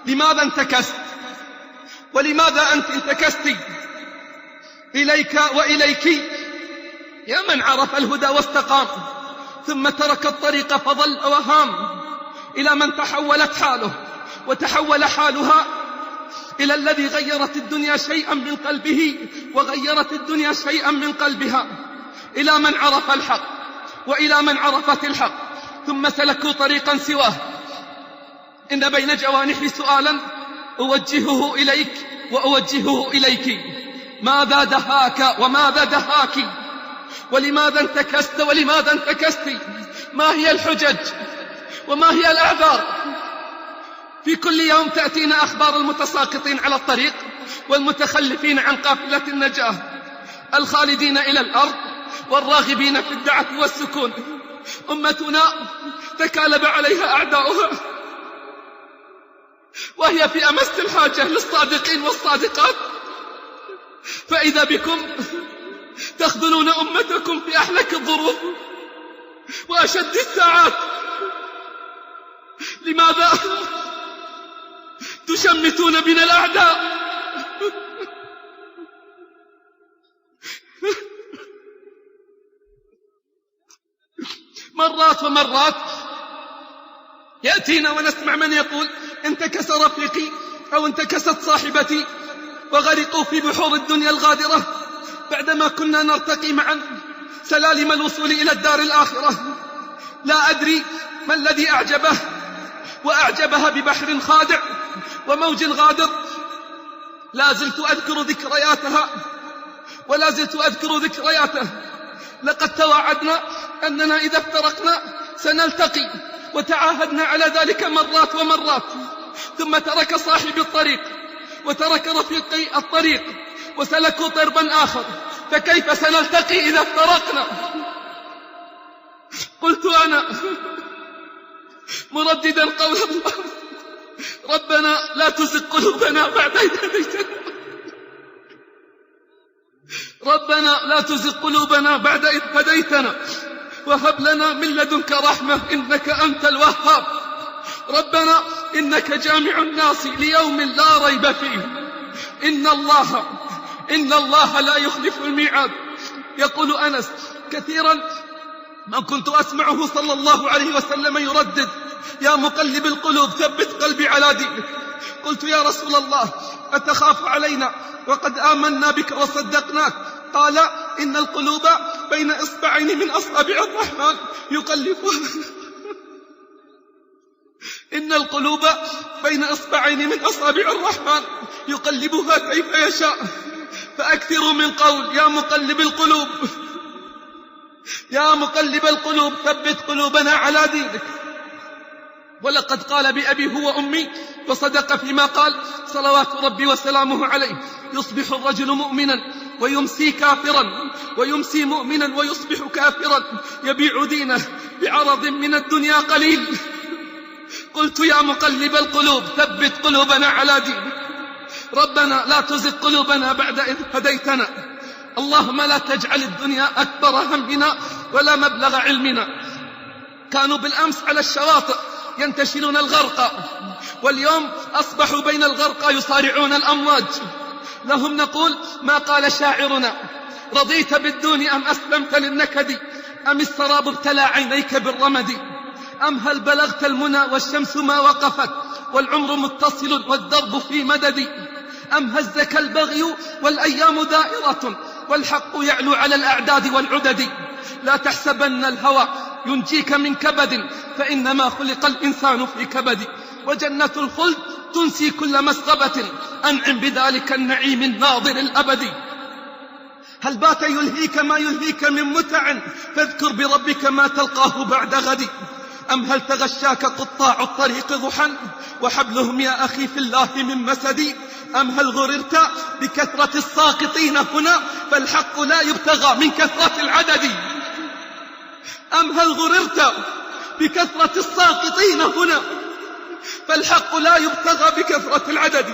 لماذا انتكست؟ ولماذا أنت انتكست؟ إليك وإليك يا من عرف الهدى واستقام ثم ترك الطريق فضل وهام، إلى من تحولت حاله وتحول حالها، إلى الذي غيرت الدنيا شيئا من قلبه وغيرت الدنيا شيئا من قلبها، إلى من عرف الحق وإلى من عرفت الحق ثم سلكوا طريقا سواه. إن بين جوانحي سؤالا أوجهه إليك وأوجهه إليك: ماذا دهاك وماذا دهاك؟ ولماذا انتكست ولماذا انتكست؟ ما هي الحجج وما هي الأعذار؟ في كل يوم تأتينا أخبار المتساقطين على الطريق والمتخلفين عن قافلة النجاة، الخالدين إلى الأرض والراغبين في الدعة والسكون. أمتنا تكالب عليها أعداؤها، وهي في أمس الحاجة للصادقين والصادقات، فإذا بكم تخذلون أمتكم في أحلك الظروف وأشد الساعات. لماذا تشمتون بنا الأعداء؟ مرات ومرات يأتينا ونسمع من يقول: انتكس رفيقي أو انتكست صاحبتي وغرقوا في بحور الدنيا الغادرة بعدما كنا نرتقي معا سلالم الوصول إلى الدار الآخرة. لا أدري ما الذي أعجبه وأعجبها ببحر خادع وموج غادر. لا زلت أذكر ذكرياتها ولا زلت أذكر ذكرياته. لقد توعدنا أننا إذا افترقنا سنلتقي، وتعاهدنا على ذلك مرات ومرات، ثم ترك صاحب الطريق وترك رفيقي الطريق وسلكوا طربا آخر، فكيف سنلتقي إذا افترقنا؟ قلت أنا مرددا قول الله: ربنا لا تزغ قلوبنا بعد إذ هديتنا، ربنا لا تزغ قلوبنا بعد إذ هديتنا وهب لنا من لدنك رحمة إنك أنت الوهاب. ربنا إنك جامع الناس ليوم لا ريب فيه، إن الله لا يخلف الميعاد. يقول أنس: كثيرا ما كنت أسمعه صلى الله عليه وسلم يردد: يا مقلب القلوب ثبت قلبي على دينك. قلت: يا رسول الله أتخاف علينا وقد آمنا بك وصدقناك؟ قال: إن القلوب بين إصبعين من أصابع الرحمن يقلبها إن القلوب بين إصبعين من أصابع الرحمن يقلبها كيف يشاء. فأكثروا من قول: يا مقلب القلوب، يا مقلب القلوب ثبت قلوبنا على دينك. ولقد قال بأبي هو أمي وصدق فيما قال صلوات ربي وسلامه عليه: يصبح الرجل مؤمنا ويمسي كافرا، ويمسي مؤمنا ويصبح كافرا، يبيع دينه بعرض من الدنيا قليل. قلت: يا مقلب القلوب ثبت قلوبنا على دينك. ربنا لا تزغ قلوبنا بعد إذ هديتنا. اللهم لا تجعل الدنيا أكبر همنا ولا مبلغ علمنا. كانوا بالأمس على الشواطئ ينتشلون الغرقى، واليوم أصبحوا بين الغرقى يصارعون الأمواج. لهم نقول ما قال شاعرنا: رضيت بالدون أم أسلمت للنكد، أم السراب ابتلى عينيك بالرمد، أم هل بلغت المنى والشمس ما وقفت والعمر متصل والدرب في مدد، أم هزك البغي والأيام دائرة والحق يعلو على الأعداد والعدد. لا تحسبن الهوى ينجيك من كبد، فإنما خلق الإنسان في كبد، وجنة الخلد تنسي كل مسغبة، أنعم بذلك النعيم الناظر الأبدي. هل بات يلهيك ما يلهيك من متع، فاذكر بربك ما تلقاه بعد غد، أم هل تغشاك قطاع الطريق ضحى وحبلهم يا أخي في الله من مسد، أم هل غررت بكثرة الساقطين هنا فالحق لا يبتغى من كثرة العدد، أم هل غررت بكثرة الساقطين هنا فالحق لا يبتغى بكثرة العدد.